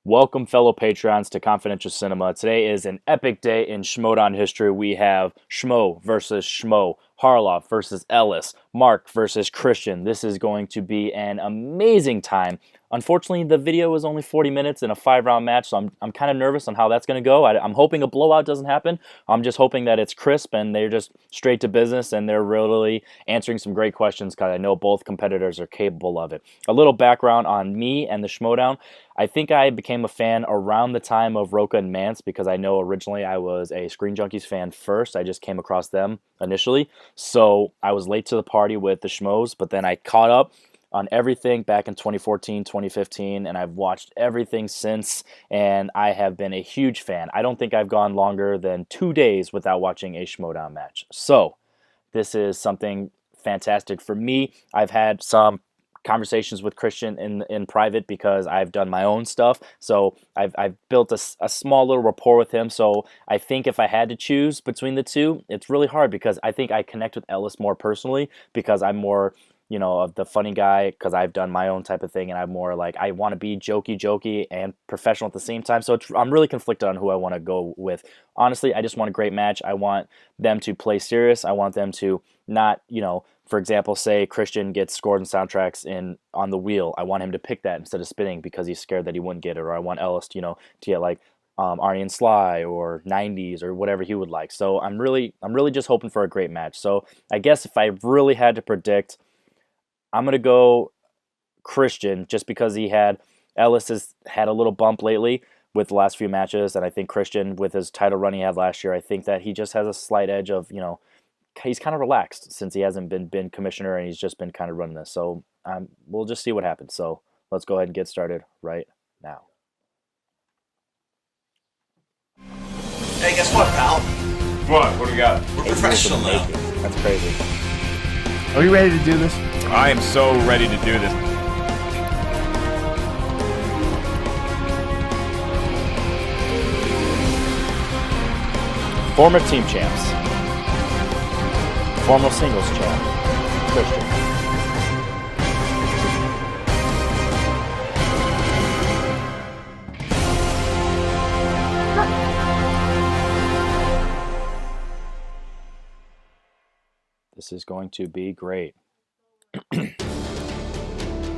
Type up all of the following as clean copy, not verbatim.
Welcome, fellow patrons, to Confidential Cinema. Today is an epic day in Schmoedown history. We have Schmoe versus Schmoe, Harloff versus Ellis, Mark versus Christian. This is going to be an amazing time. Unfortunately, the video is only 40 minutes in a 5-round match, so I'm kind of nervous on how that's going to go. I'm hoping a blowout doesn't happen. I'm just hoping that it's crisp and they're just straight to business and they're really answering some great questions because I know both competitors are capable of it. A little background on me and the Schmoedown. I think I became a fan around the time of Roca and Mance because I know originally I was a Screen Junkies fan first. I just came across them initially. So I was late to the party with the Schmoes, but then I caught up on everything back in 2014, 2015, and I've watched everything since, and I have been a huge fan. I don't think I've gone longer than 2 days without watching a Schmoedown match. So this is something fantastic for me. I've had some conversations with Christian in private because I've done my own stuff. So I've built a small little rapport with him. So I think if I had to choose between the two, it's really hard because I think I connect with Ellis more personally because I'm more, of the funny guy because I've done my own type of thing and I'm more like I want to be jokey and professional at the same time. So I'm really conflicted on who I want to go with. Honestly, I just want a great match. I want them to play serious. I want them to not, for example, say Christian gets scored in soundtracks on the wheel. I want him to pick that instead of spinning because he's scared that he wouldn't get it. Or I want Ellis, to get like Arnie and Sly or 90s or whatever he would like. So I'm really just hoping for a great match. So I guess if I really had to predict, I'm going to go Christian just because Ellis has had a little bump lately with the last few matches. And I think Christian, with his title run he had last year, I think that he just has a slight edge of, he's kind of relaxed since he hasn't been commissioner and he's just been kind of running this. So we'll just see what happens. So let's go ahead and get started right now. Hey, guess what, pal? What do we got? We're professional now. That's crazy. Are you ready to do this? I am so ready to do this. Former team champs. Former singles champ. Christian. This is going to be great.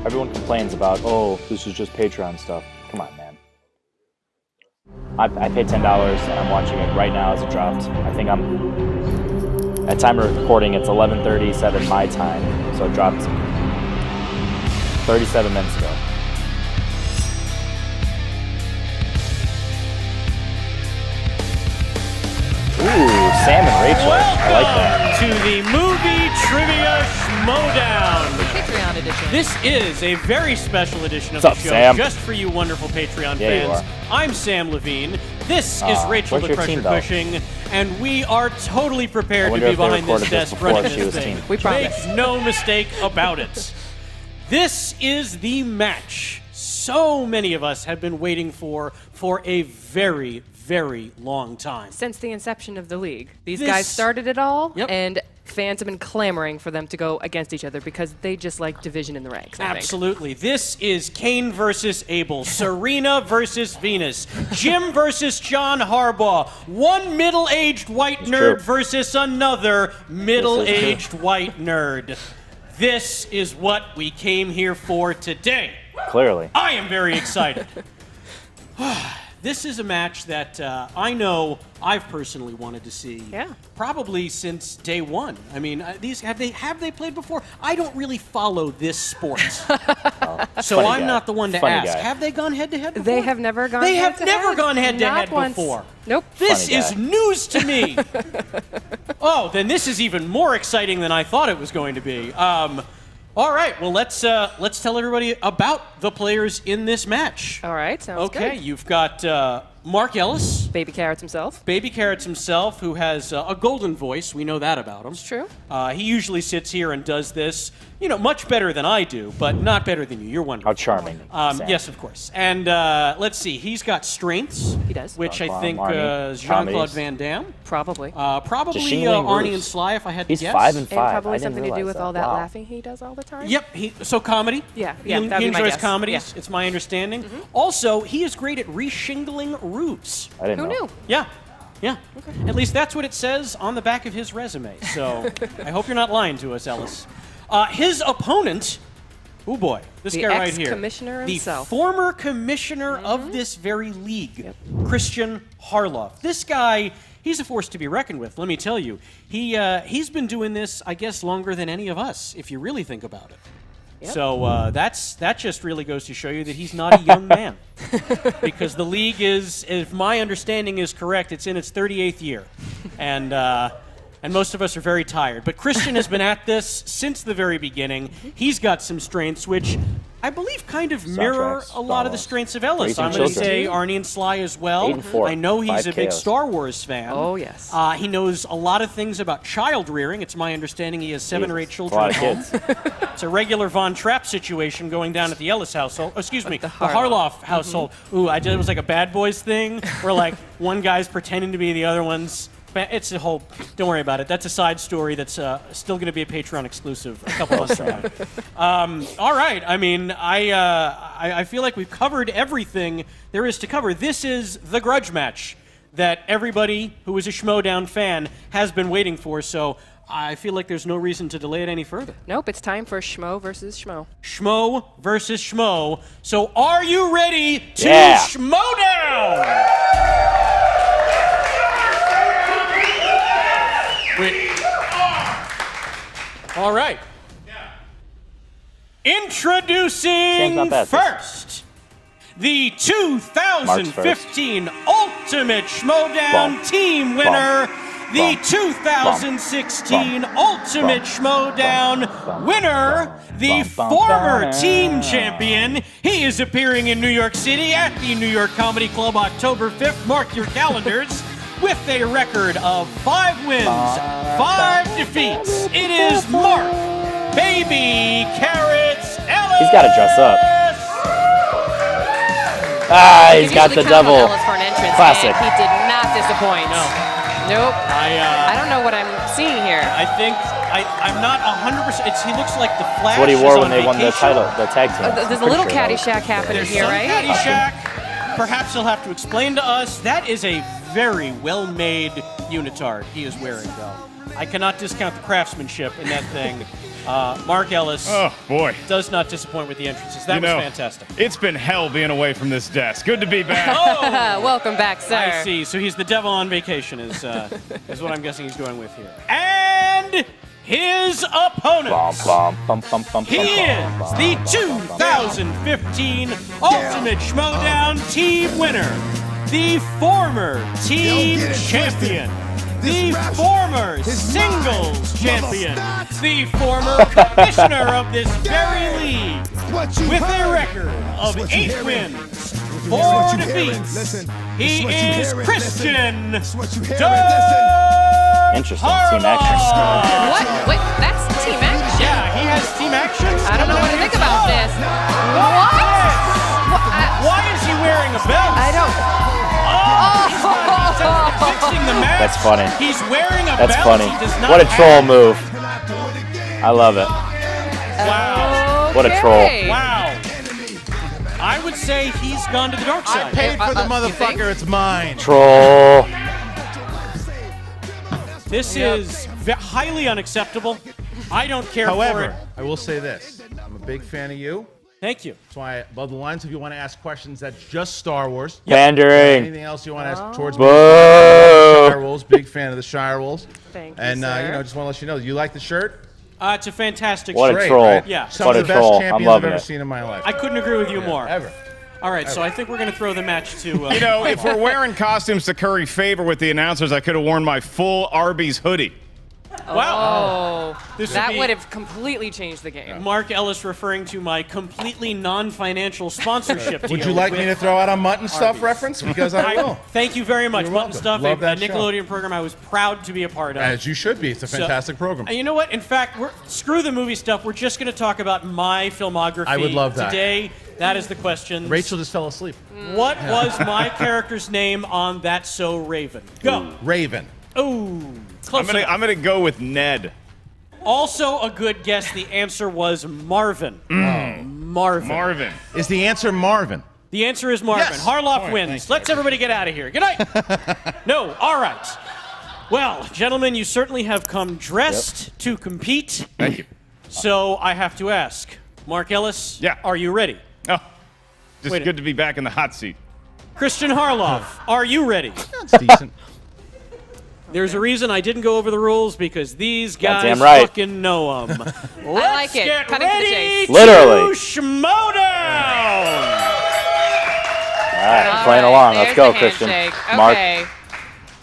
Everyone complains about, oh, this is just Patreon stuff. Come on, man. I paid $10 and I'm watching it right now as it dropped. I think at time of recording, it's 11:37 my time, so it dropped 37 minutes ago. Ooh, Sam and Rachel. I like that. To the movie trivia Schmoedown. Patreon edition. This is a very special edition of What's the up, show Sam? just for you wonderful Patreon Yeah, you fans. are. I'm Sam Levine. This is Rachel where's the your Crusher team, though? Cushing, and we are totally I prepared to wonder be if they behind this recorded this desk before running she this was thing. team. We promise. Make no mistake about it. This is the match so many of us have been waiting for a very, very long time. Since the inception of the league. These This- guys started it all, Yep. and fans have been clamoring for them to go against each other because they just like division in the ranks. I think. Absolutely. This is Cain versus Abel, Serena versus Venus, Jim versus John Harbaugh, one middle-aged white nerd true. versus another middle-aged white nerd. This is what we came here for today. Clearly. I am very excited. This is a match that I know I've personally wanted to see. Yeah. Probably since day one. I mean, these have they played before? I don't really follow this sport, so Funny I'm guy. not the one to Funny ask. guy. Have they gone head to head before? They have never gone They have head-to-head. never gone head to Not head once. before. Nope. This Funny is guy. news to me. Oh, then this is even more exciting than I thought it was going to be. All right, well let's tell everybody about the players in this match. All right, sounds Okay, good. you've got Mark Ellis. Baby Carrots himself. Baby Carrots himself, who has a golden voice. We know that about him. It's true. He usually sits here and does this, much better than I do, but not better than you. You're wonderful. How charming. Yes, of course. And let's see. He's got strengths. He does. Which I Jean-Claude think Arnie. Jean-Claude Comedies. Van Damme. Probably. Probably Shingling Arnie Bruce. and Sly, if I had to He's guess. 5 and And 5. probably I didn't something to do realize with that. all that Wow. laughing he does all the time. Yep. So comedy. Yeah, He that'd be my enjoys guess. comedies. Yeah. It's my understanding. Also, he is great at reshingling roofs. I didn't Who know. knew? Yeah. Yeah. At least that's what it says on the back of his resume. So I hope you're not lying to us, Ellis. His opponent, oh boy, this The guy right here. ex-commissioner himself. The former commissioner of this very league, Christian Harloff. This guy, he's a force to be reckoned with, let me tell you. He's been doing this, I guess, longer than any of us, if you really think about it. Yep. So that just really goes to show you that he's not a young man. Because the league is, if my understanding is correct, it's in its 38th year. And most of us are very tired. But Christian has been at this since the very beginning. He's got some strengths, which I believe kind of mirror Soundtracks, a lot of the Star strengths of Ellis. Raising I'm going to Children. say Arnie and Sly as well. 8 and 4. I know he's 5 a big KOs. Star Wars fan. Oh, yes. He knows a lot of things about child rearing. It's my understanding he has 7 or 8 Jesus, children a lot at of home. kids. It's a regular Von Trapp situation going down at the Ellis household. Oh, excuse me, the Harloff. Harloff household. Ooh, it was like a Bad Boys thing where like one guy's pretending to be the other one's. It's a whole. Don't worry about it. That's a side story that's still going to be a Patreon exclusive a couple months from now. All right. I mean, I feel like we've covered everything there is to cover. This is the grudge match that everybody who is a Schmoedown fan has been waiting for. So I feel like there's no reason to delay it any further. Nope, it's time for Schmoe versus Schmoe. Schmoe versus Schmoe. So are you ready to Yeah. Schmoedown? Wait. All right. Introducing not bad. first, the 2015 Ultimate Schmoedown Bump. Team winner, the Bump. 2016 Bump. Ultimate Bump. Schmoedown Bump. winner, Bump. the Bump. Bump. former Bump. team champion. He is appearing in New York City at the New York Comedy Club October 5th. Mark your calendars. With a record of 5 wins, 5 defeats, it is Mark Baby Carrots Ellis. He's got to dress up. Ah, he's got the devil. Ellis for an entrance, Classic. and he did not disappoint. No. Nope. I I don't know what I'm seeing here. think I'm not 100%. He looks like the Flash. That's what he is wore on when they won the vacation. title, the tag team. There's a Pretty little sure that was- Caddyshack happening There's here, some right? Caddyshack. Perhaps he'll have to explain to us. That is a very well-made unitard he is wearing, though. I cannot discount the craftsmanship in that thing. Mark Ellis Oh, boy. does not disappoint with the entrances. That You was know, fantastic. It's been hell being away from this desk. Good to be back. Welcome back, sir. I see. So he's the devil on vacation, is what I'm guessing he's going with here. And his opponent. Bum, bum, bum, bum, bum, He bum, is bum, the bum, bum, 2015 Ultimate Schmoedown Team winner, the former team champion, the former singles champion, the former commissioner of this very league, with a record of 8 wins, 4 defeats. He is Christian Interesting team action. What? Wait, that's team action. Yeah, he has team action. I don't know what to think about this. What? Why is he wearing a belt? I don't. Fixing the match. That's funny. He's wearing a That's belt. funny. He does not What a troll have- move. I love it. Wow. What a troll. Okay. Wow. I would say he's gone to the dark side. Paid for the you think? motherfucker, it's mine. Troll. This is highly unacceptable. I don't care for However, it. I will say this. I'm a big fan of you. Thank you. That's why above the lines, if you want to ask questions, that's just Star Wars. Pandering. Anything else you want to ask towards me? Boo. Shire Wolves, big fan of the Shire Wolves. Thank you, And sir. just want to let you know, you like the shirt? It's a fantastic What a shirt. Great, troll. right? Yeah. Some What of a the best troll. I'm champions I've loving ever it. seen in my life. I couldn't agree with you more. Ever. All right, so I think we're going to throw the match to... You know, if we're wearing costumes to curry favor with the announcers, I could have worn my full Arby's hoodie. Wow. Oh, This that would be- would have completely changed the game. Mark Ellis referring to my completely non-financial sponsorship deal. Would you like me to throw out a Mutton Stuff Arby's. reference? Because I will. Thank you very much. You're Mutton welcome. Stuff, Love a that show. Nickelodeon program I was proud to be a part of. As you should be. It's a fantastic program. And you know what? In fact, screw the movie stuff. We're just going to talk about my filmography. I would love that. Today, that is the question. Rachel just fell asleep. What was my character's name on That's So Raven? Go. Raven. Ooh. Close enough. I'm gonna go with Ned. Also a good guess. The answer was Marvin. Marvin. Marvin. Is the answer Marvin? The answer is Marvin. Yes. Harloff wins. Let's everybody get out of here. Good night. No. All right. Well, gentlemen, you certainly have come dressed to compete. Thank you. So I have to ask, Mark Ellis, Yeah. are you ready? Oh, just Wait a- good to be back in the hot seat. Christian Harloff, are you ready? That's decent. There's a reason I didn't go over the rules because these guys Goddamn right. fucking know them. Let's like it. get Cutting to the ready chase. Literally. to Schmoedown! All right, All playing right, along. there's Let's go, the Christian. handshake. Mark. Okay.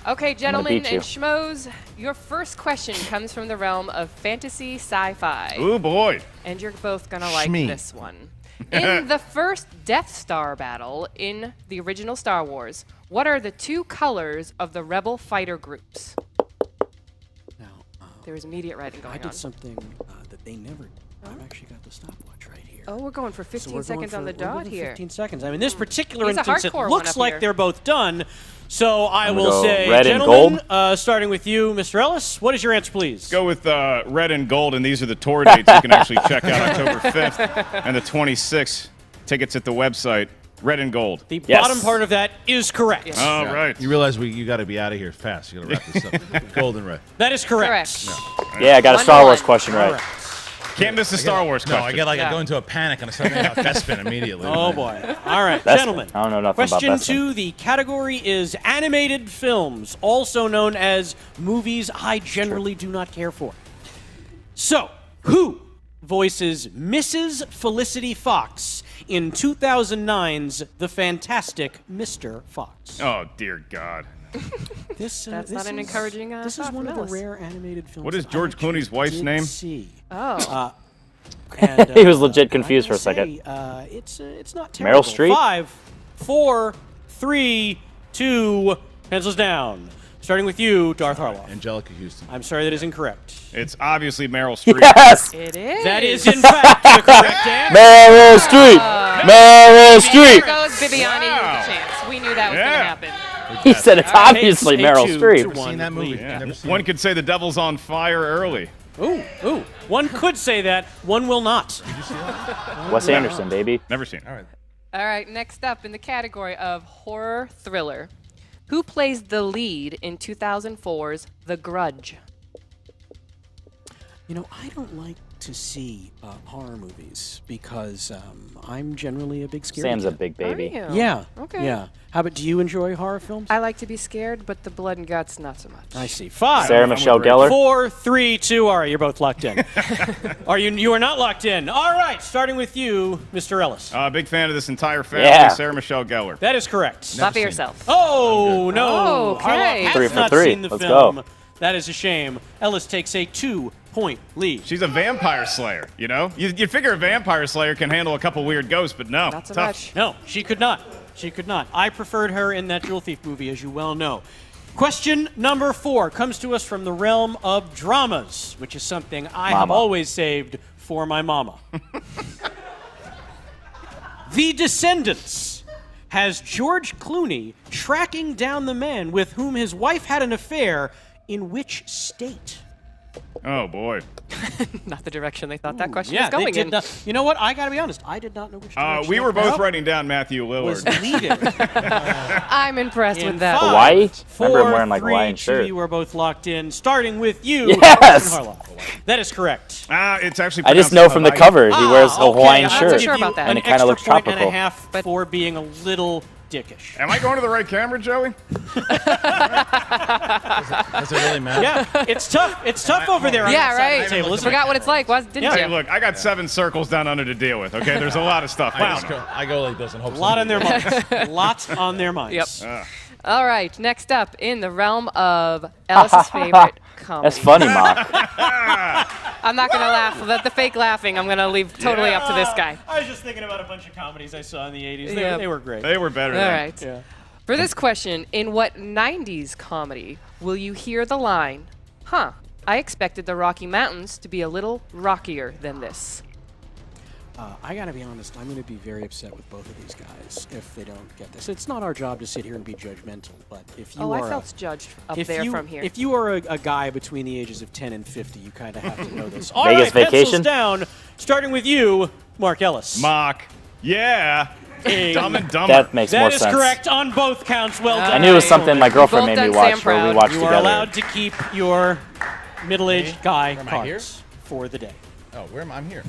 Okay, gentlemen beat you. and schmoes, your first question comes from the realm of fantasy sci-fi. Ooh boy. And you're both going to like Shmee. this one. In the first Death Star battle in the original Star Wars, what are the two colors of the rebel fighter groups? Now, There was immediate writing I going did on. something that they never. I've actually got the stopwatch right here. Oh, we're going for So 15 we're seconds going on the for- we're dot going here. 15 seconds. I mean, this particular He's a instance, it hardcore one looks up like here. they're both done. So I I'm will gonna go say, red and gentlemen, gold. Starting with you, Mr. Ellis, what is your answer, please? Go with red and gold, and these are the tour dates you can actually check out October 5th and the 26th. Tickets at the website, red and gold. The Yes. bottom part of that is correct. Yes. All right. You realize you got to be out of here fast. You got to wrap this up. Gold and red. That is correct. Correct. Yeah, I got a 1-1. Star Wars question right. Can't miss the Star Wars No, question. I get like I Yeah. go into a panic and I start thinking about Bespin immediately. Oh, boy. All right, Bespin. gentlemen. I don't know nothing about Question Bespin. 2, the category is animated films, also known as movies I generally do not care for. So, who voices Mrs. Felicity Fox in 2009's The Fantastic Mr. Fox? Oh dear God. This, That's not an encouraging This is thought one from of the Ellis. rare animated films. What is that I George actually Clooney's wife's did name? See. Oh. And, He was legit confused I for a gotta second. say, it's not Meryl terrible. Streep? 5, 4, 3, 2, pencils down. Starting with you, Darth Harloff. Angelica Houston. I'm sorry, that is incorrect. It's obviously Meryl Streep. Yes! It is. That is, in fact, the correct answer. Meryl Streep! Meryl There Streep! goes Bibiani Wow. with the chance. We knew that was going Yeah. to happen. He said it's obviously Takes a Meryl 2 Streep. to 1 Seen that movie? lead. Yeah. Never seen One it. could say the devil's on fire early. Ooh. One could say that. One will not. Wes Anderson, baby. Never seen it. All right. All right, next up in the category of horror thriller, who plays the lead in 2004's The Grudge? You know, I don't like to see horror movies because I'm generally a big scaredy Sam's a cat. big baby. Are you? Yeah. Okay. Yeah. How about, do you enjoy horror films? I like to be scared, but the blood and guts, not so much. I see. 5. Sarah Michelle Gellar. 4, 3, 2. All right, you're both locked in. You are not locked in. All right, starting with you, Mr. Ellis. Big fan of this entire family. Yeah. Sarah Michelle Gellar. That is correct. Stop for yourself. Oh, no. Okay. Harloff has 3 for not 3. seen the Let's film. go. That is a shame. Ellis takes a 2-point lead. She's a vampire slayer, you know? You'd figure a vampire slayer can handle a couple weird ghosts, but no. Not so tough. much. No, she could not. She could not. I preferred her in that Jewel Thief movie, as you well know. Question number 4 comes to us from the realm of dramas, which is something I have Mama. always saved for my mama. The Descendants has George Clooney tracking down the man with whom his wife had an affair in which state? Oh, boy. Not the direction they thought that question Yeah, was going they did in. not. You know what? I got to be honest. I did not know which direction We were that both writing down Matthew was Lillard. leading. I'm impressed In with that. 5, Hawaii? Remember him 4, wearing, like, 3, Hawaiian 2, shirt. You are both locked in, starting with you, Yes! Christian Harloff. That is correct. It's actually I just pronounced know from the Hawaii. cover he wears a Okay, Hawaiian I'm not shirt. gonna sure give you about that. And an it kinda extra looks point and tropical. a half for being a little dickish. Am I going to the right camera, Joey? Does it really matter? Yeah, it's tough. It's tough over there on Yeah, that side of right. the table, isn't it? Forgot what it's like, didn't Yeah. you? Hey, look, I got 7 circles down under to deal with, okay? There's a lot of stuff. I go like this and hope A lot on their minds. Lots on their minds. Yep. All right, next up in the realm of Ellis's favorite comedy. That's funny, Mock. I'm not gonna laugh. The fake laughing, I'm gonna leave totally up to this guy. I was just thinking about a bunch of comedies I saw in the 80s. Yeah. They were great. They were better All than right. Yeah. For this question, in what 90s comedy will you hear the line, "Huh, I expected the Rocky Mountains to be a little rockier than this"? I gotta be honest, I'm gonna be very upset with both of these guys if they don't get this. It's not our job to sit here and be judgmental, but if you Oh, are I felt judged up if there you, from here. If you are a guy between the ages of 10 and 50, you kind of have to know this. All Vegas right, pencils Vacation? down, starting with you, Mark Ellis. Mock. Yeah. Dumb and Dumber. That makes more That is sense. correct on both counts. Well done. I knew it was something my girlfriend Both made me done watch Sam where we proud. watched You together. are allowed to keep your middle-aged guy Where am I cards for the day. Oh, where am I? I'm here.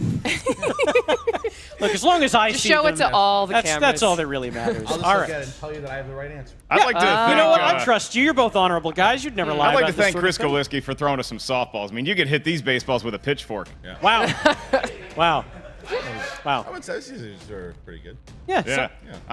Look, as long as I Just see show them, it to all the that's cameras. all that really matters. I'll just All look right. at it and tell you that I have the right answer. I'd like to thank, You know what? I trust you. You're both honorable guys. You'd never lie I'd like about to this thank sort Chris of thing. Kaliski for throwing us some softballs. I mean, you could hit these baseballs with a pitchfork. Yeah. Wow. Wow. Wow. I would say these are pretty good. Yeah. Yeah.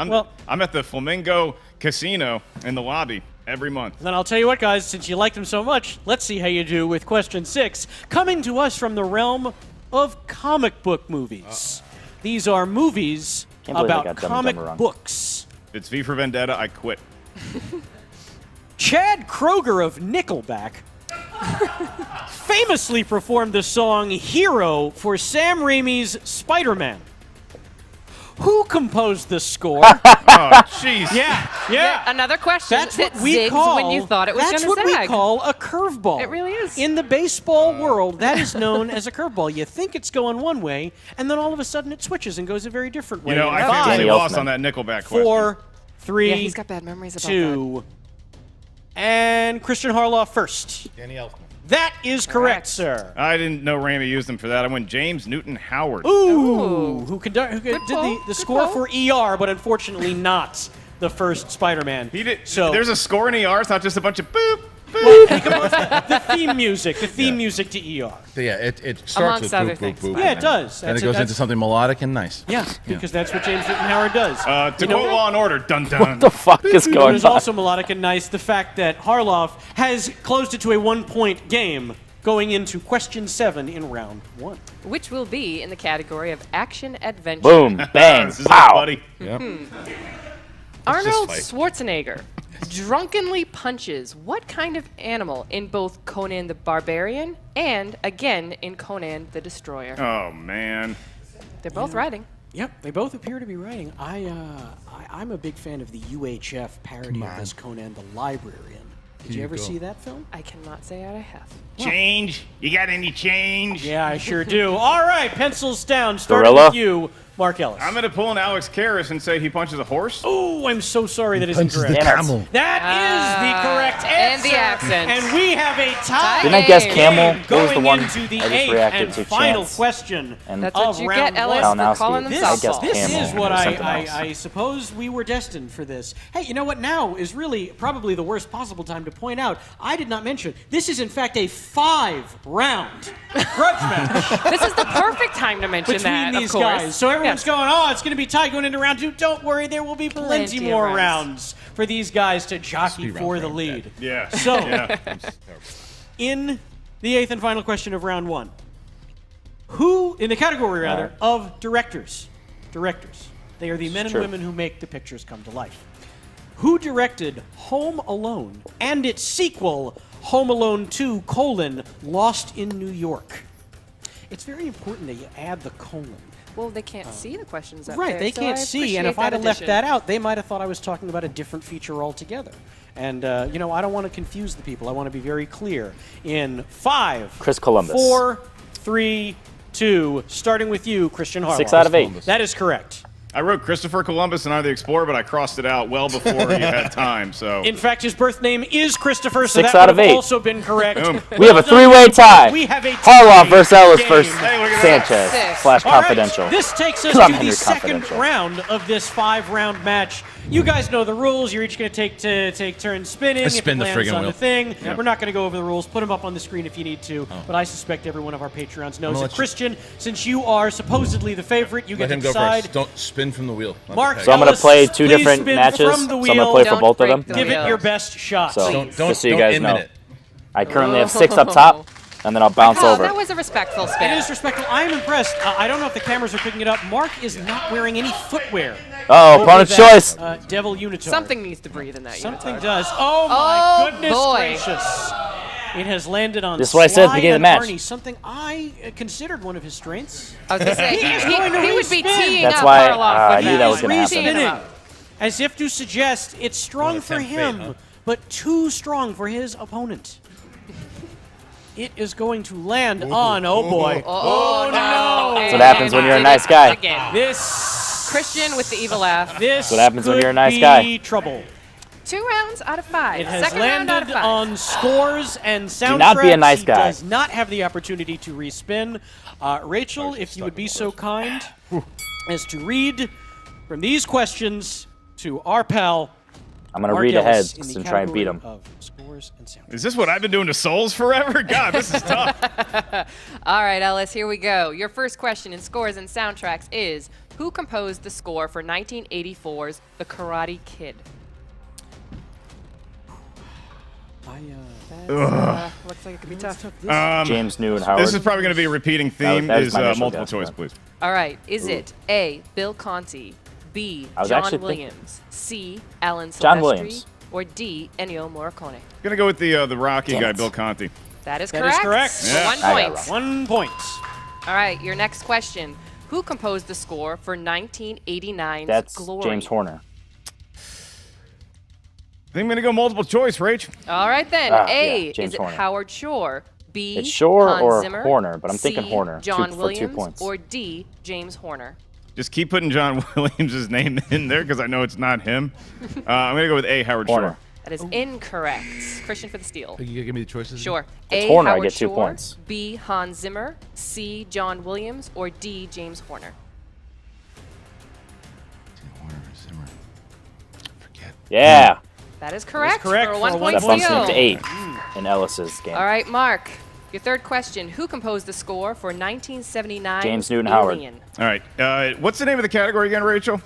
Well- I'm at the Flamingo Casino in the lobby every month. Then I'll tell you what, guys, since you liked them so much, let's see how you do with question 6, coming to us from the realm of comic book movies. These are movies Can't believe I about got Dumb and comic Dumber wrong. books. If it's V for Vendetta, I quit. Chad Kroger of Nickelback famously performed the song Hero for Sam Raimi's Spider-Man. Who composed the score? Oh, jeez. yeah. Another question That's that what we zigs call. when you thought it was that's gonna what zag. we call a curveball. It really is. In the baseball world, that is known as a curveball. You think it's going one way, and then all of a sudden it switches and goes a very different way. You know, In I five, can't Danny say lost Elfman. on that Nickelback question. 4, 3, Yeah, he's got bad memories about 2, and Christian Harloff first. Danny Elfman. That is correct, sir. I didn't know Raimi used them for that. I went James Newton Howard. Ooh, who did pull, the good score pull. for ER, but unfortunately not the first Spider-Man. He did. So There's a score in ER. It's not just a bunch of boop, boop. the theme music to ER. Yeah, it starts Amongst with other boop, boop, things. boop. Yeah, it does. And That's it goes into that's- something melodic and nice. Yeah, because that's what James Newton Howard does. To quote Law and Order, dun dun. What the fuck is But going it's on? also melodic and nice the fact that Harloff has closed it to a 1-point game going into question 7 in round 1. Which will be in the category of action adventure. Boom, bang, This is it, pow. buddy. Yep. Arnold fight. Schwarzenegger drunkenly punches what kind of animal in both Conan the Barbarian and again in Conan the Destroyer? Oh man. They're both riding. Yep, they both appear to be writing. I'm a big fan of the UHF parody of this Conan the Librarian. Did you ever see that film? I cannot say I have. Change? You got any change? Yeah, I sure do. All right, pencils down. Starting Gorilla? with you, Mark Ellis. I'm gonna pull an Alex Karras and say he punches a horse. Oh, I'm so sorry that is Punches the incorrect. camel. That is the correct and answer. the accent. And we have a tie. Didn't I guess Game. camel? What was Going the one into the I just eighth reacted and to? final Chance. question And That's what of you round get, Ellis, one. for Kalinowski. calling them I This, guess softball. this camel is what or something else. I suppose we were destined for this. Hey, you know what? Now is really probably the worst possible time to point out. I did not mention this is in fact a 5-round grudge match This is the perfect time to mention between that, these of course. guys. So everyone's Yes. going, oh, it's going to be tight going into round 2. Don't worry, there will be plenty Plenty of more rounds. rounds for these guys to jockey Speed for round the for lead. Yeah. So, Yeah. in the 8th and final question of round 1, who, in the category rather, of directors, they are the men and true. women who make the pictures come to life. Who directed Home Alone and its sequel, Home Alone 2, Lost in New York? It's very important that you add the colon. Well, they can't see the questions up Right, there, they so can't I see, and if appreciate I'd have left addition. that out, they might have thought I was talking about a different feature altogether. And, you know, I don't want to confuse the people. I want to be very clear. In 5, Chris Columbus. 4, 3, 2, starting with you, Christian Harloff. 6 out of 8. That is correct. I wrote Christopher Columbus and I the Explorer, but I crossed it out well before you had time. So In fact, his birth name is Christopher, so 6 that out would of have 8. also been correct. Boom. We have a Well done, 3-way tie. We have a Harloff tie versus Ellis game. versus Hey, look at that. Sanchez Six. / All right, confidential. this takes us Come to on, the you're second confidential. round of this 5-round match. You guys know the rules. You're each going to take turns spinning. Let's spin if the it lands friggin' on wheel. the thing. We're not going to go over the rules. Put them up on the screen if you need to. But I suspect every one of our Patreons knows gonna it. let you- Christian, since you are supposedly the favorite, you Let get him to go decide. first. Don't spin from the wheel. not the Mark, peg. So I'm going to Ellis, play 2 please different spin matches. from the So I'm going to wheel. play for Don't both of break them. the Give wheel. it your best shot. So Don't just so you don't guys inman know. it. I currently have 6 up top, and then I'll bounce Oh, over. that was a respectful It spin. is respectful. I am impressed. I don't know if the cameras are picking it up. Mark is not wearing any footwear. Oh, over opponent's that, choice. Devil Unitard. Something needs to breathe in that Something unitard. does. Oh my Oh, goodness boy. gracious! It has landed on This is what I said at the Sly beginning of and the match. Arnie, something I considered one of his strengths. I was going to say, He is going to he would be respin. teeing That's up why, Harloff I with knew that was gonna happen. Teeing him Spinning, up. as if to suggest it's strong for tempt fate, him, huh? but too strong for his opponent. It is going to land on, oh boy. Oh, no. That's what happens when you're a nice guy. Again. This Christian with the evil laugh. This what happens when could you're a nice be guy. trouble. 2 rounds out of 5. It has Second round out of landed 5. on scores and soundtracks. not be a nice He guy. does not have the opportunity to respin. Rachel, if you would be so kind as to read from these questions to our pal. I'm going to Mark read Ellis ahead in the and try and beat category him. of scores and soundtracks. Is this what I've been doing to Souls forever? God, this is tough. All right, Ellis, here we go. Your first question in scores and soundtracks is, who composed the score for 1984's The Karate Kid? Looks like it could be tough. James New and Howard. This is probably going to be a repeating theme. that was Is my initial multiple guess, choice, but- please. All right, is it A, Bill Conti, B, I was John actually Williams, C, Alan Silvestri, John Williams. or D, Ennio Morricone? Gonna go with the Rocky Damn guy, it. Bill Conti. That is That correct. is correct. For Yeah. 1 I got point. it 1 point. All right, your next question. Who composed the score for 1989's That's Glory? James Horner. I think I'm gonna go multiple choice, Rach. All right then. Ah, A, yeah, James is it Horner. Howard Shore? B, It's Shore Hans or Zimmer, Horner, but I'm thinking C, Horner. John For 2 Williams, points. or D, James Horner? Just keep putting John Williams' name in there because I know it's not him. I'm gonna go with A, Howard Horner. Shore. That is incorrect. Christian for the steal. You give me the choices? Sure. It's A, Horner, I Howard get 2 Shore, points. B, Hans Zimmer, C, John Williams, or D, James Horner? Horner, Zimmer. Forget. Yeah. That is correct. correct for a for a 1 1 point That bumps steal. me up to 8 in Ellis's game. All right, Mark. Your third question. Who composed the score for 1979 James Newton Howard. Alien? All right. What's the name of the category again, Rachel?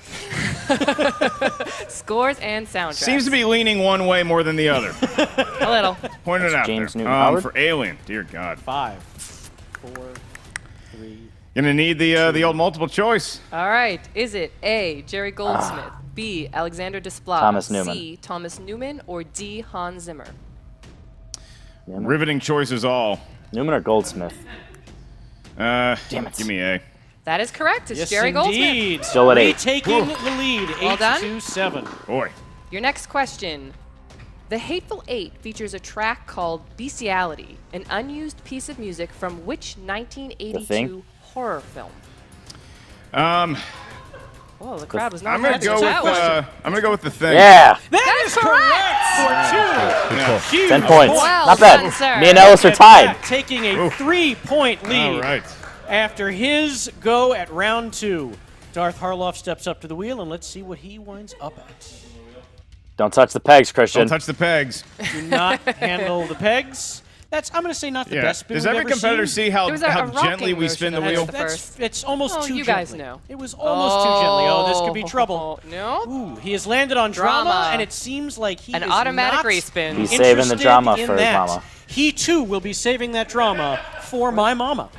Scores and soundtracks. Seems to be leaning one way more than the other. a little. Point it out James there. Newton Howard? For Alien. Dear God. 5, 4, 3. Gonna need the old multiple choice. All right. Is it A, Jerry Goldsmith, B, Alexander Desplat, Thomas Newman. C, Thomas Newman, or D, Hans Zimmer? Riveting choices all. Newman or Goldsmith? Damn it. Give me A. That is correct. It's Yes, Jerry Goldsmith. indeed. Still at 8. Taking the lead, Well done. 8-7. Boy. Your next question. The Hateful Eight features a track called Bestiality, an unused piece of music from which The 1982 Thing? horror film? Oh, the crowd was not I'm gonna happy go with that one. I'm gonna go with the Thing. Yeah. That is correct for 2. Huge 10 points. Well Not done, bad. sir. Me and Ellis are At tied. that, taking a 3-point lead. All right. After his go at round 2, Darth Harloff steps up to the wheel, and let's see what he winds up at. Don't touch the pegs, Christian. Don't touch the pegs. Do not handle the pegs. That's, I'm going to say, not the Yeah. best spin Does we've every ever competitor seen. see how There was a rocking gently we spin the version wheel? of that. First. It's almost Oh, too you gently. guys know. It was almost too gently. Oh, this could be trouble. No. Ooh, he has landed on drama, Drama. and it seems like he An is automatic not respin. He's saving the interested drama in for his that. mama. He, too, will be saving that drama for my mama.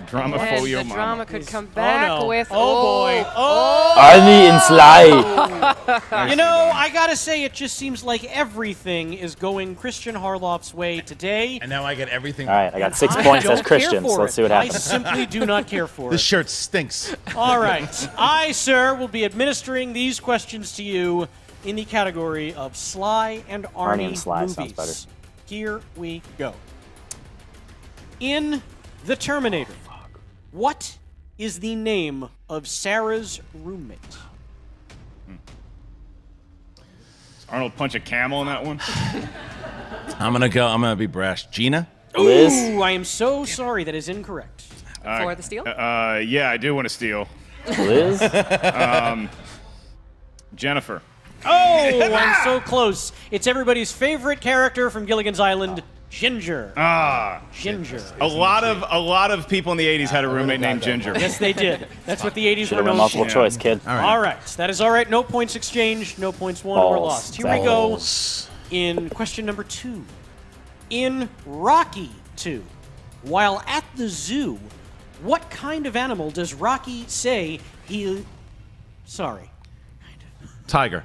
Drama And for your the mama. drama could come back no. with. Oh, boy. Oh! Arnie and Sly. You know, I gotta say, it just seems like everything is going Christian Harloff's way today. And now I get everything. All right, I got 6 I points don't as Christian, care for so let's it. see what I happens. simply do not care for This it. shirt stinks. All right. I, sir, will be administering these questions to you in the category of Sly and Arnie, and Sly movies. sounds better. Here we go. In The Terminator, what is the name of Sarah's roommate? Arnold punch a camel in that one. I'm gonna be brash. Gina? Liz? Ooh, I am so sorry. That is incorrect. For the steal? Yeah, I do want to steal. Liz? Jennifer. Oh, I'm so close. It's everybody's favorite character from Gilligan's Island, Ginger. Ginger. A lot of people in the 80s had a roommate named Ginger. Yes, they did. That's what the 80s Should were have been known multiple for. choice, kid. All right. That is all right. No points exchanged. No points won or Balls. lost. Here we go in question number 2. In Rocky 2, while at the zoo, what kind of animal does Rocky say he... Sorry. Tiger.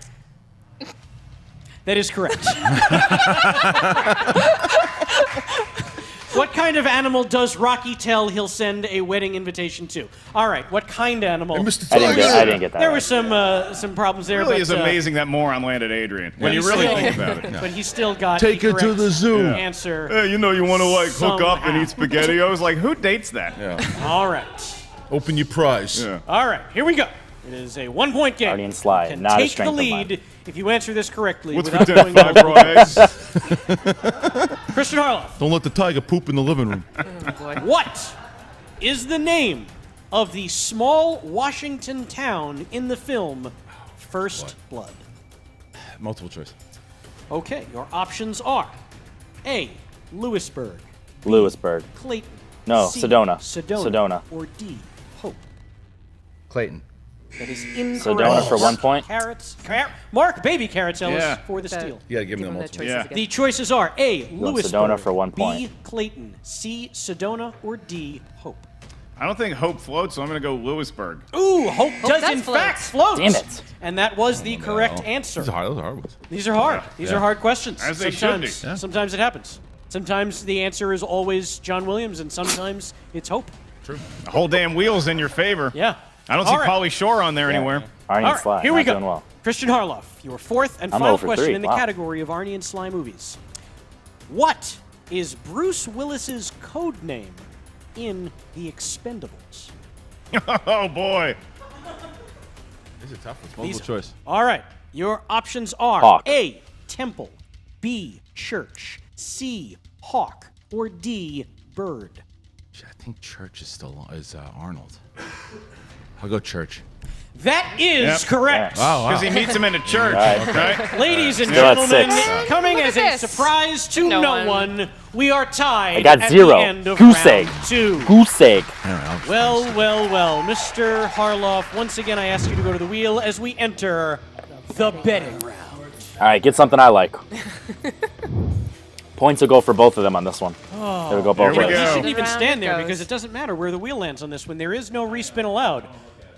That is correct. What kind of animal does Rocky tell he'll send a wedding invitation to? All right, what kind of animal? Mr. I didn't get that. There right. were some problems there. It really but, is amazing that moron landed Adrian. When you he's really still- think about it. But he still got Take the her to correct the zoo. answer. Hey, you know you want to like hook up and Somehow. eat spaghetti. I was like, who dates that? Yeah. All right. Open your prize. Yeah. All right, here we go. It is a 1-point game. Guardian Sly, You can not a take strength the of mine. lead if you answer this correctly What's for without dinner? going 5 over. raw eggs? Christian Harloff, Don't let the tiger poop in the living room. what is the name of the small Washington town in the film First Blood? Multiple choice. Okay, your options are A. Lewisburg, Lewisburg. Clayton. No, C, Sedona. Sedona. Or D. Hope. Clayton. That is incorrect. Sedona for 1 point. Mark Baby Carrots Ellis Yeah. for the steal. You gotta give Give me the him the multiple. choices Yeah. again. The choices are A. want Lewisburg, Sedona for 1 B. point. Clayton, C. Sedona, or D. Hope. I don't think Hope floats, so I'm going to go Lewisburg. Ooh, Hope does does in float. fact float. Damn it. And that was the correct answer. Those are hard ones. These are hard. These are hard questions. As they should be. Sometimes, sometimes it happens. Sometimes the answer is always John Williams, and sometimes it's Hope. The whole damn wheel's in your favor. Yeah. I don't see All right. Pauly Shore on there anywhere. Arnie All and Sly. right, here we not go. doing well. Christian Harloff, your fourth and I'm final 0 for question 3. in the Wow. category of Arnie and Sly movies. What is Bruce Willis's code name in The Expendables? Oh, boy. These are tough ones. These- Multiple choice. All right, your options are Hawk. A. Temple, B. Church, C. Hawk, or D. Bird. I think Church is still Arnold. I'll go Church. That is Yep. correct. Because he meets him in a church, right? Ladies and Still at gentlemen, 6. coming Look as at a this. surprise to No no one. one, we are tied I got at 0. the end of Goose egg. round 2. Goose egg. Well, Mr. Harloff, once again I ask you to go to the wheel as we enter the betting round. All right, get something I like. Points will go for both of them on this one. There we go, both Here we ways. go. You shouldn't even Round stand it there goes. because it doesn't matter where the wheel lands on this one. There is no respin allowed.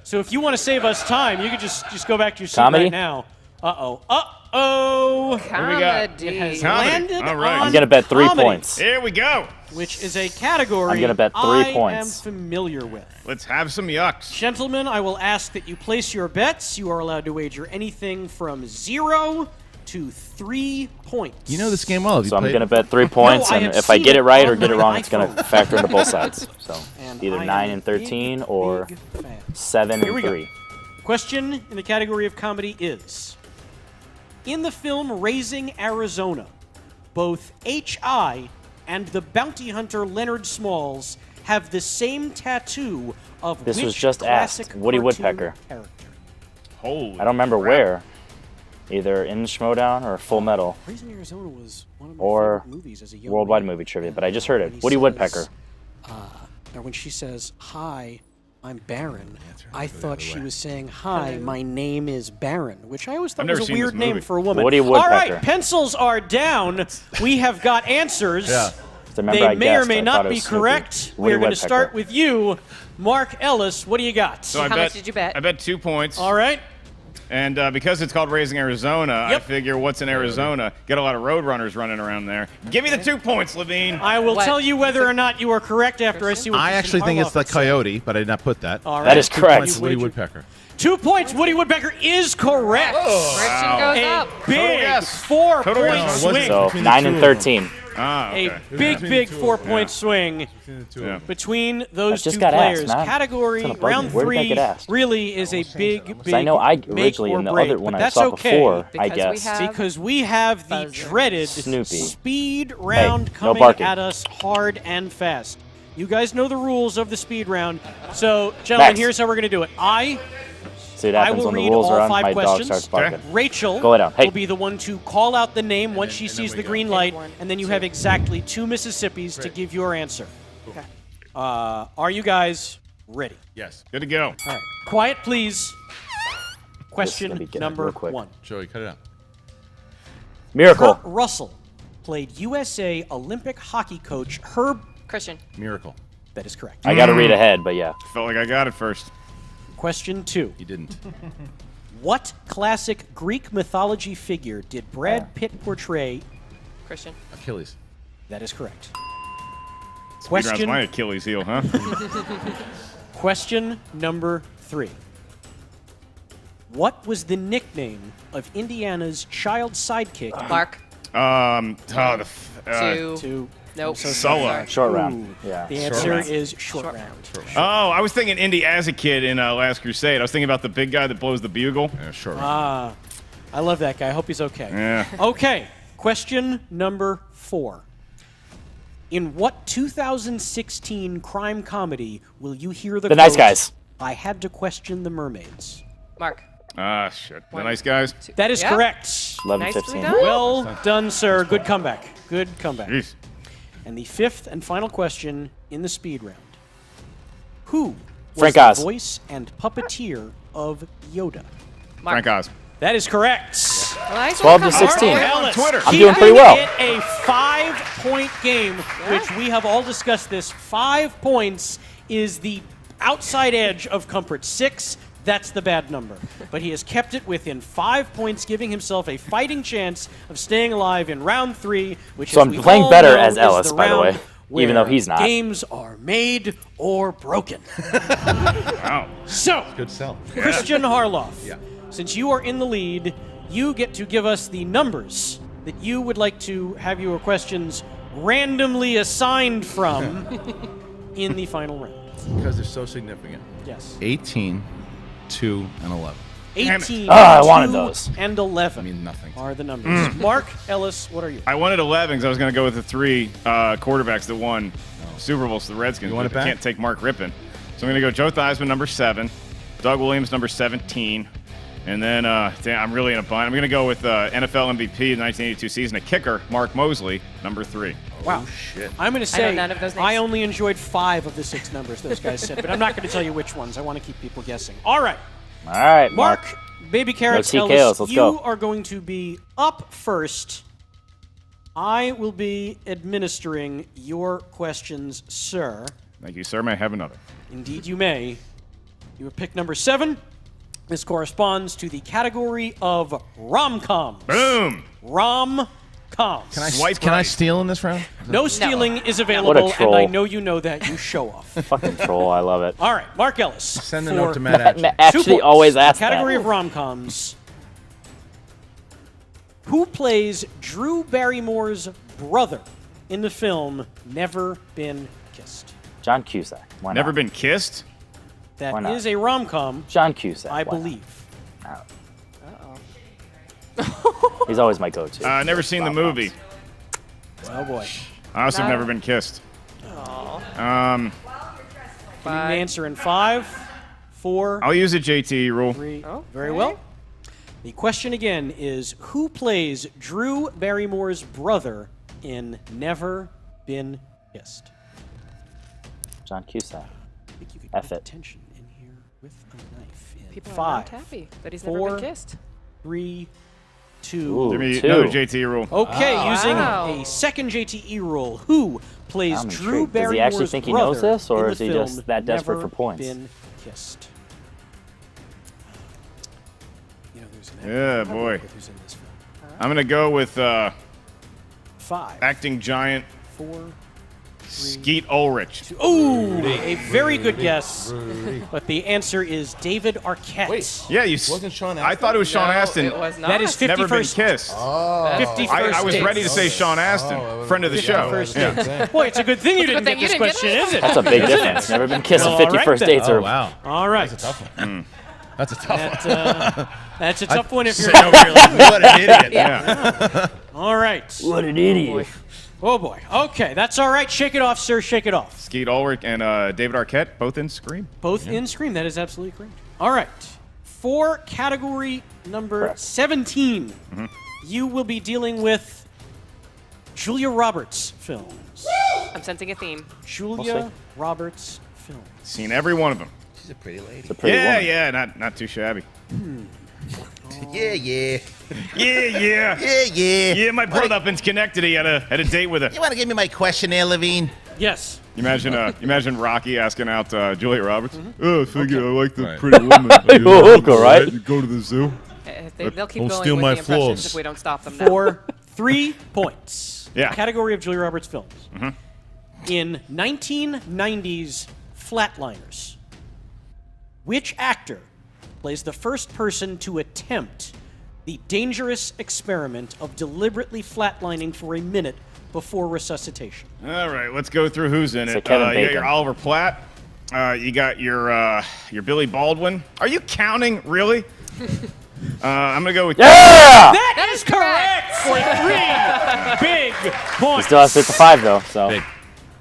So if you want to save us time, you could just go back to your seat Comedy? right now. Uh-oh. Uh-oh. we got? Comedy. It has Comedy. landed All right. on I'm going to bet 3 comedy, points. Here we go. which is a category I'm gonna bet 3 I points. am familiar with. Let's have some yucks. Gentlemen, I will ask that you place your bets. You are allowed to wager anything from 0 to 3 points. You know this game well. Have you So I'm played going to it? bet 3 points, I and have if I seen get it it right or on get it my wrong, it's going to iPhone. factor into both sides. So And either I 9 am and a 13 big, or big fan. 7 Here we and go. 3. Question in the category of comedy is: in the film Raising Arizona, both H.I. and the bounty hunter Leonard Smalls have the same tattoo of This which was just classic asked. Woody cartoon Woodpecker. character? Holy I don't remember crap. where. Either in Schmoedown or Full Metal. Raising Arizona was one of my Or favorite movies as a young Worldwide man. Movie Trivia, but I just heard When it. he Woody says, Woodpecker. Or when she says, "Hi, I'm Baron," I thought she was saying, "Hi, my name is Baron," which I always thought never was a seen this weird movie. name for a woman. Woody All right, Woodpecker. pencils are down. We have got answers. Yeah. Remember They I may or guessed, may I not thought it be was Snoopy. correct. Woody We're going to Woodpecker. start with you, Mark Ellis. What do you got? So I How much did you bet? I bet 2 points. All right. And because it's called Raising Arizona, I Yep. figure what's in Arizona? Get a lot of road runners running around there. Give me the 2 points, Levine. I will What? tell you whether or not you are correct after I see what I Christian actually think it's the Harloff said. coyote, but I did not put that. All right. That is 2 correct. points, Woody Woodpecker. 2 points. Woody Woodpecker is correct. Christian goes A up. big guess. 4-point Total guess. swing. So Between the 9 two and of them. 13. Ah, okay. A big 4-point swing Yeah. between those just two got asked, players. man. Category It's gonna bug me. round Where did that 3 get asked? really is a big Because I know I make originally or in the break, other one but I that's saw okay. before, I Because we guessed. have- Because we have the Buzzer. dreaded Snoopy. speed round no coming barking. at us hard and fast. You guys know the rules of the speed round. So, gentlemen, Max. here's how we're going to do it. See what I happens will when the read rules all are on, 5 my dog questions. starts barking. Rachel Go lay down. Hey. will be the one to call out the name once she sees the green light, and then you have exactly 2 Mississippis to give your answer. Okay. Are you guys ready? Yes. Good to go. All right. Quiet, please. gonna Question be getting number real quick. 1. Joey, cut it out. Miracle. Kurt Russell played USA Olympic hockey coach Herb. Christian. Miracle. That is correct. I got to read ahead, but yeah. Felt like I got it first. Question 2. You didn't. What classic Greek mythology figure did Brad Pitt portray? Christian. Achilles. That is correct. Speedrun's my Achilles heel, huh? Question number 3. What was the nickname of Indiana's child sidekick? Mark. Two. Nope. Sulla. Short round. Yeah. The answer is short round. Oh, I was thinking Indy as a kid in Last Crusade. I was thinking about the big guy that blows the bugle. Yeah, sure. I love that guy. I hope he's okay. Yeah. Okay. Question number 4. In what 2016 crime comedy will you hear the Nice quote, Guys. I had to question the mermaids? Mark. Ah, shit. The Nice Guys. That is Yeah. correct. 11, Nicely 15. done. Well done, sir. Good comeback. Good comeback. Jeez. And the 5th and final question in the speed round. Who was Frank the Oz. voice and puppeteer of Yoda? Frank Oz. That is correct. Nice 12 to one. 16. Mark On Ellis Twitter. I'm doing pretty well. keeping it a 5-point game, which we have all discussed this. 5 points is the outside edge of Comfort. 6, that's the bad number. But he has kept it within 5 points, giving himself a fighting chance of staying alive in round 3, which So as I'm we playing all better know, as is Ellis, by the round way, even though where he's not. Games are made or broken. Wow. So, Good sell. Christian Harloff, Yeah. since you are in the lead, you get to give us the numbers that you would like to have your questions randomly assigned from in the final round. Because they're so significant. Yes. 18, 2, and 11. 18, I wanted 2, those. and 11 I mean, nothing. are the numbers. Mark Ellis, what are you? I wanted 11 because I was going to go with the 3 quarterbacks that won Super Bowls to the Redskins. You want it but I back? can't take Mark Rippon. So I'm going to go Joe Theismann, number 7. Doug Williams, number 17. And then, damn, I'm really in a bind. I'm going to go with NFL MVP of the 1982 season, a kicker, Mark Mosley, number 3. Wow. Shit. I'm going to I know say none of those names. I only enjoyed 5 of the 6 numbers those guys said, but I'm not going to tell you which ones. I want to keep people guessing. All right. All right, Mark, Baby Carrots, No TKOs, Ellis, let's you go. are going to be up first. I will be administering your questions, sir. Thank you, sir. May I have another? Indeed, you may. You have pick number 7. This corresponds to the category of rom-coms. Boom! Rom-coms. Can I steal in this round? No stealing is What available, a and troll. I know you know that. You show off. Fucking troll. I love it. All right, Mark Ellis. Send a for note to Matt Atchison. Two Actually, points. always ask Category that. of rom-coms. Who plays Drew Barrymore's brother in the film Never Been Kissed? John Cusack. Why Never not? been kissed? That Why not? is a rom-com, John Cusack. I why not? believe. He's always my go-to. Never seen the movie. Oh boy. I also have No. never been kissed. Give me an answer in 5, 4, I'll use a JT rule. 3. Okay. Very well. The question again is, who plays Drew Barrymore's brother in Never Been Kissed? John Cusack. I think you could F put it. tension in here with a knife. In People are 5, not happy that he's 4, never been kissed. 3, 2. Ooh, Give me 2. another JT rule. Okay, using Wow. a second JTE rule. Who plays I'm Drew intrigued. Does he actually Barrymore's think he brother knows this, or in the is he film just that desperate Never for points? Been Kissed? You know, there's an Yeah, actor boy. who's in this film. I'm going to go with 5, acting giant 4. Skeet Ulrich. Ooh, a very good guess. But the answer is David Arquette. Wait. Yeah, you. Wasn't Sean I thought it was Sean No, Astin. It was not. That is Never been 51st. kissed. 51st I was date. ready to say Sean Astin, friend of the show. 51st Yeah. date. Boy, it's a good thing you didn't thing get you this didn't get question, it. is it? That's a big difference. Never been kissed Well, at all right 51st then. dates. Oh, Or wow. All right. That's a tough one. That's a tough one. That's a tough one if you're... Sitting over here like, what an idiot. Yeah. All right. what an idiot. Oh, boy. Okay, that's all right. Shake it off, sir. Shake it off. Skeet Ulrich and David Arquette, both in Scream. Both in Scream. That is absolutely correct. All right. For category number Correct. 17, you will be dealing with Julia Roberts films. I'm sensing a theme. Julia We'll see. Roberts films. Seen every one of them. She's a pretty lady. It's a pretty Yeah, woman. yeah, not too shabby. Yeah, yeah. Yeah, my brother up in Schenectady had a date with her. You want to give me my questionnaire, Levine? Yes. You imagine Rocky asking out Julia Roberts. Oh, I figure I like the Right. pretty woman. All right. You go to the zoo. They'll keep Don't going steal with my the impressions floors. if we don't stop them now. For 3 points. Yeah. Category of Julia Roberts films. In 1990s Flatliners, which actor plays the first person to attempt the dangerous experiment of deliberately flatlining for a minute before resuscitation? All right, let's go through who's in So it. Kevin You got Bacon. your Oliver Platt. You got your Billy Baldwin. Are you counting, really? I'm going to go with... Yeah! That is correct for 3 big He points. still has to hit the 5 though. So Big.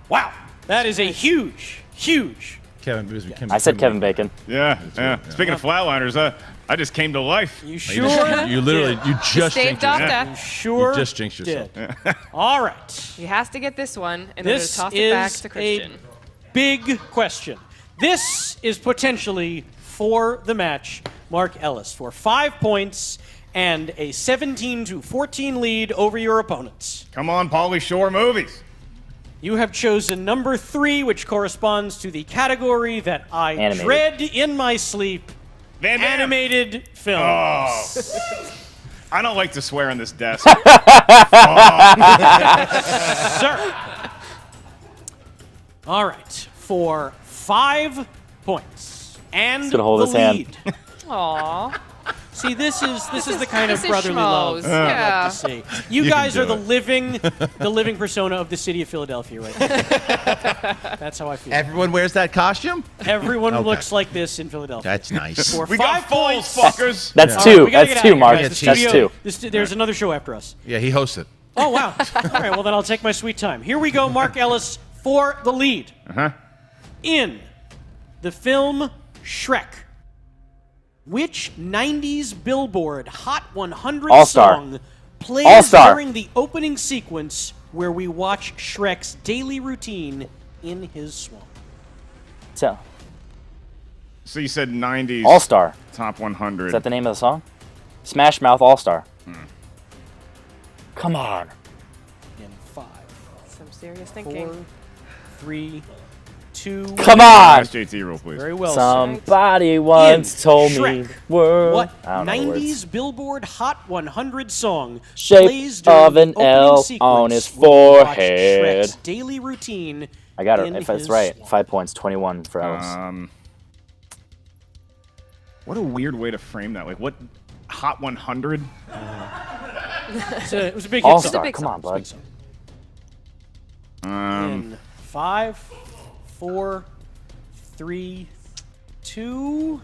Wow. That is a huge. Kevin I said Kevin Bacon. Yeah. Speaking of flatliners, I just came to life. You sure? You literally, you just Staved jinxed off yourself. death. Sure. You just jinxed yourself. did. All right. He has to get this one, and then This toss it back is to a Christian. big question. This is potentially for the match. Mark Ellis for 5 points and a 17-14 lead over your opponents. Come on, Pauly Shore movies. You have chosen number 3, which corresponds to the category that I Animated. dread in my sleep. Van Damme. Animated films. Oh. I don't like to swear on this desk. Sir. All right. For 5 points and He's gonna hold the his hand. lead. Aw. See, this is the kind of this is brotherly love Schmoes, I love yeah. to see. You You guys can are do the living persona of the city of Philadelphia right now. That's how I feel. Everyone wears that costume? Everyone Okay. looks like this in Philadelphia. That's nice. For We 5 got fools, points. fuckers. That's All 2. right, we gotta That's get 2, out of Mark. here, guys. The That's studio- 2. there's another show after us. Yeah, he hosts it. Oh, wow. All right, well, then I'll take my sweet time. Here we go, Mark Ellis for the lead. In the film Shrek, which 90s Billboard Hot 100 All-Star. song plays All-Star. during the opening sequence where we watch Shrek's daily routine in his swamp? So, So you said 90s All Star. top 100. Is that the name of the song? Smash Mouth All Star. Come on. In 5, Some serious thinking. 4, 3, 2. Come on. Ask JT real, please. Very well. Somebody once told me Shrek. the world. What I don't know the words. 90s Billboard Hot 100 song Shape plays during of the an opening L sequence on his where we watch forehead. Shrek's daily routine. I got it. in If that's his right. swamp. 5 points, 21 for Ellis. What a weird way to frame that. Like, what Hot 100? It was a big All hit song. Star. big Come song. on, bud. In 5, 4, 3, 2.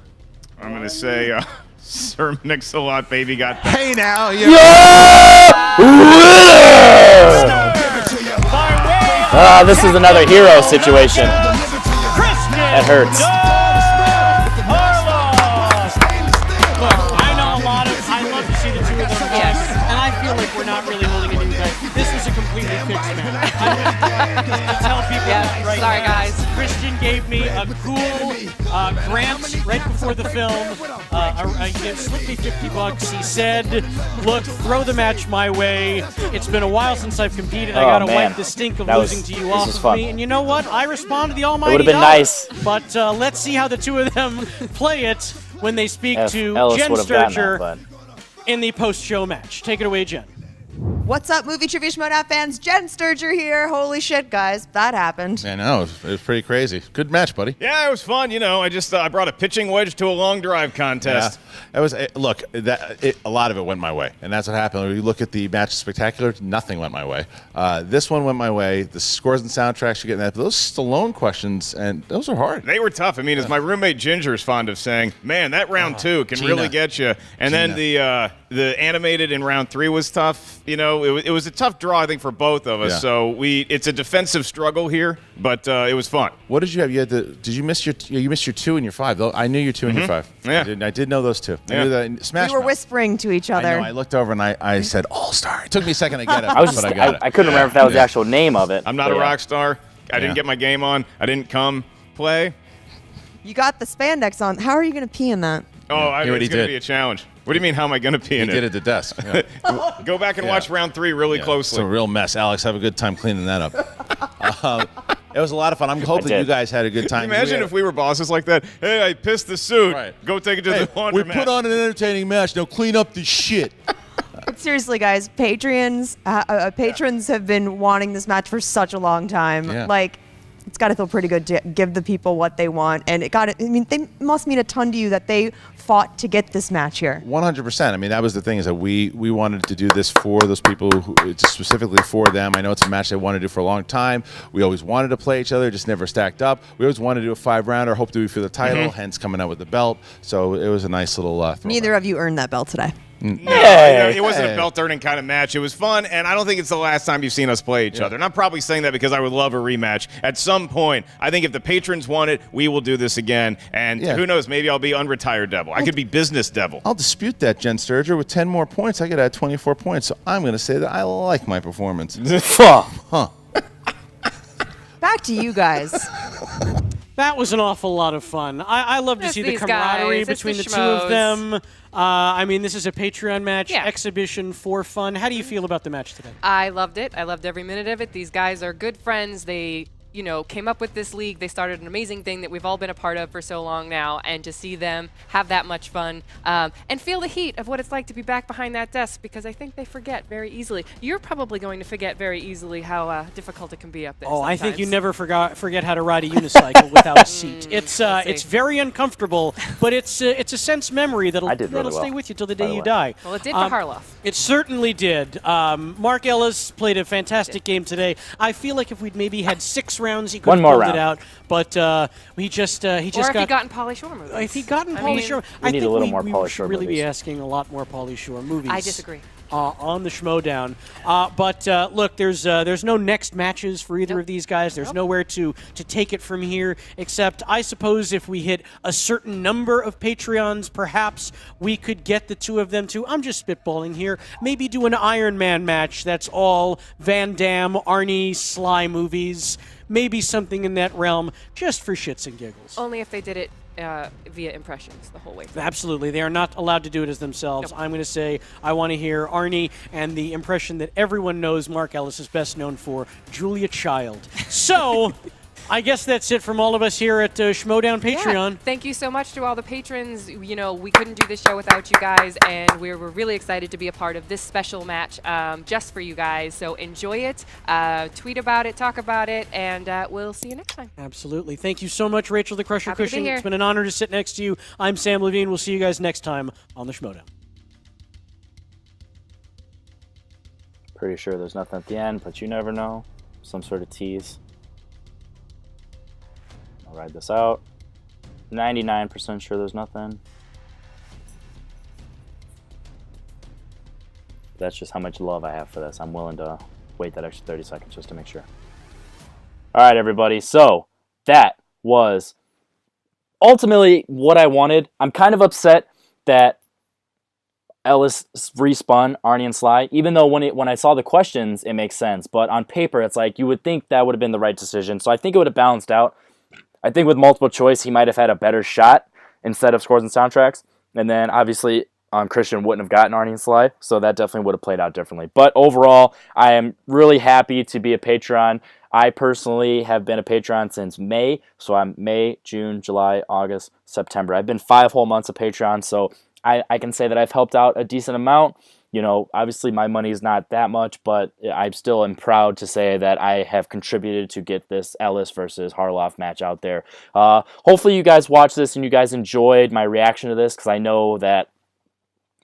I'm going to say Sir Mix-a-Lot Baby Got Back. Hey now, you This is another hero situation. That hurts. I know a lot of. I love to see the two of them play, Yes. and I feel like we're not really holding it in guys. This was a completely fixed match. Just to tell people Yeah, right sorry, now, guys. Christian gave me a cool grant right before the film. He slipped me $50. He said, "Look, throw the match my way. It's been a while since I've competed. I Oh, gotta man. wipe the stink of That was- losing to you this off was of fun. me." And you know what? I responded the almighty. would've been dollar. nice. But let's see how the two of them play it when they speak If to Ellis Jen would have gotten Sturger that, in the post-show match. Take it away, Jen. What's up, movie trivia Schmoedown fans? Jen Sturger here. Holy shit, guys, that happened. I know, it was pretty crazy. Good match, buddy. Yeah, it was fun. You know, I brought a pitching wedge to a long drive contest. That was look. A lot of it went my way, and that's what happened. When you look at the match spectacular, nothing went my way. This one went my way. The scores and soundtracks you get in that, but those Stallone questions, and those are hard. They were tough. I mean, as my roommate Ginger is fond of saying, man, that round 2 can Gina. really get you. And then the animated in round 3 was tough. You know, it was a tough draw, I think, for both of us. Yeah. So it's a defensive struggle here, but it was fun. What did you have? You had did you miss your 2 and your 5? Though I knew your 2 and your 5. Yeah. I did know those two. I Yeah. knew that. Smash We were Mouth. whispering to each I other. know. I looked over and I said All-Star. It took me a second to get it, I was just, but I got it. I couldn't remember if that was the actual name of it. I'm not but a yeah. rock star. I Yeah. didn't get my game on. I didn't come play. You got the spandex on. How are you going to pee in that? Oh, Hear what he it's going to did. be a challenge. What do you mean, how am I going to pee in He did it at the desk. Yeah. Go back and watch round 3 really It's closely. a real mess. Alex, have a good time cleaning that up. It was a lot of fun. I'm hoping did. you guys had a good time. Imagine if we were bosses like that. Hey, I pissed the suit. Right. Go take it to the laundromat. we put on an entertaining match. Now clean up the shit. But seriously, guys, patrons have been wanting this match for such a long time. Yeah. Like, it's got to feel pretty good to give the people what they want. And I mean, they must mean a ton to you that they fought to get this match here. 100%. I mean, that was the thing, is that we wanted to do this for those people, it's specifically for them. I know it's a match they wanted to do for a long time. We always wanted to play each other, just never stacked up. We always wanted to do a 5-rounder, hope to be for the title, hence coming out with the belt. So it was a nice little throwback. Neither of you earned that belt today. No, it wasn't a belt-earning kind of match. It was fun, and I don't think it's the last time you've seen us play each other. And I'm probably saying that because I would love a rematch. At some point, I think if the patrons want it, we will do this again. And who knows, maybe I'll be unretired devil. I could be business devil. I'll dispute that, Jen Sturger. With 10 more points, I could add 24 points. So I'm going to say that I like my performance. Huh. Back to you guys. That was an awful lot of fun. I love to It's see the these camaraderie guys. It's between the the two of Schmoes. them. I mean, this is a Patreon match, Yeah. exhibition for fun. How do you feel about the match today? I loved it. I loved every minute of it. These guys are good friends. They, came up with this league. They started an amazing thing that we've all been a part of for so long now. And to see them have that much fun and feel the heat of what it's like to be back behind that desk, because I think they forget very easily. You're probably going to forget very easily how difficult it can be up there. Oh, I think you sometimes. never forget how to ride a unicycle without a seat. It's very uncomfortable, but it's a sense memory that'll I did really stay well, with you till the by day the you way. die. Well, it did to Harloff. It certainly did. Mark Ellis played a fantastic game today. I feel like if we'd maybe had 6 rounds, he could One have more pulled round. it out. But he just Or if got. he'd gotten Pauly Shore movies. If he'd gotten I Pauly mean, Shore, We I need think a little more we Pauly should Shore really be movies. asking a lot more Pauly Shore movies. I disagree. On the Schmoedown. But look, there's no next matches for either of these guys. There's nowhere to take it from here, except I suppose if we hit a certain number of Patreons, perhaps we could get the two of them to, I'm just spitballing here, maybe do an Iron Man match that's all Van Damme, Arnie, Sly movies. Maybe something in that realm, just for shits and giggles. Only if they did it via impressions the whole way through. Absolutely. They are not allowed to do it as themselves. Nope. I'm going to say I want to hear Arnie and the impression that everyone knows Mark Ellis is best known for, Julia Child. So, I guess that's it from all of us here at Schmoedown Patreon. Yeah. Thank you so much to all the patrons. We couldn't do this show without you guys, and we were really excited to be a part of this special match just for you guys. So enjoy it, tweet about it, talk about it, and we'll see you next time. Absolutely. Thank you so much, Rachel the Crusher Happy to be Cushing. here. It's been an honor to sit next to you. I'm Sam Levine. We'll see you guys next time on the Schmoedown. Pretty sure there's nothing at the end, but you never know. Some sort of tease. I'll ride this out. 99% sure there's nothing. That's just how much love I have for this. I'm willing to wait that extra 30 seconds just to make sure. All right, everybody. So that was ultimately what I wanted. I'm kind of upset that Ellis respun Arnie and Sly, even though when I saw the questions, it makes sense. But on paper, it's like you would think that would have been the right decision. So I think it would have balanced out. I think with multiple choice, he might have had a better shot instead of scores and soundtracks. And then obviously Christian wouldn't have gotten Arnie and Sly, so that definitely would have played out differently. But overall, I am really happy to be a Patreon. I personally have been a Patreon since May, so I'm May, June, July, August, September. I've been 5 whole months of Patreon, so I can say that I've helped out a decent amount. Obviously my money is not that much, but I still am proud to say that I have contributed to get this Ellis versus Harloff match out there. Hopefully you guys watched this and you guys enjoyed my reaction to this, because I know that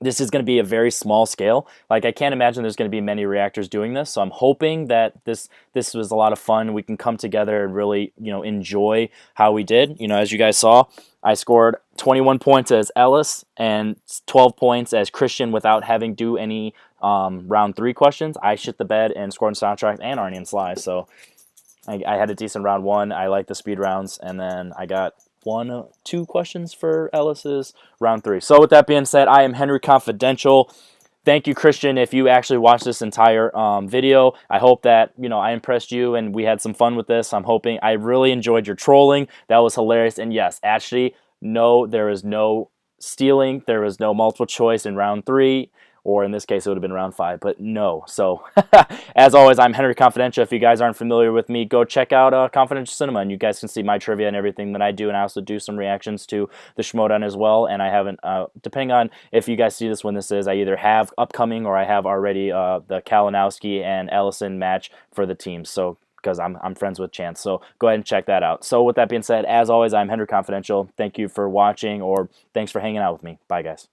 this is going to be a very small scale. Like, I can't imagine there's going to be many reactors doing this, so I'm hoping that this was a lot of fun. We can come together and really, enjoy how we did. As you guys saw, I scored 21 points as Ellis and 12 points as Christian without having to do any round 3 questions. I shit the bed and scored in soundtrack and Arnie and Sly, so I had a decent round 1. I like the speed rounds, and then I got 2 questions for Ellis's round 3. So with that being said, I am Henry Confidential. Thank you, Christian, if you actually watched this entire video. I hope that, I impressed you and we had some fun with this. I'm hoping I really enjoyed your trolling. That was hilarious. And yes, actually, no, there is no stealing. There was no multiple choice in round 3, or in this case, it would have been round 5, but no. So, as always, I'm Henry Confidential. If you guys aren't familiar with me, go check out Confidential Cinema, and you guys can see my trivia and everything that I do, and I also do some reactions to the Schmoedown as well, and I haven't, depending on if you guys see this when this is, I either have upcoming or I have already the Kalinowski and Ellison match for the teams, so because I'm friends with Chance, so go ahead and check that out. So with that being said, as always, I'm Henry Confidential. Thank you for watching, or thanks for hanging out with me. Bye, guys.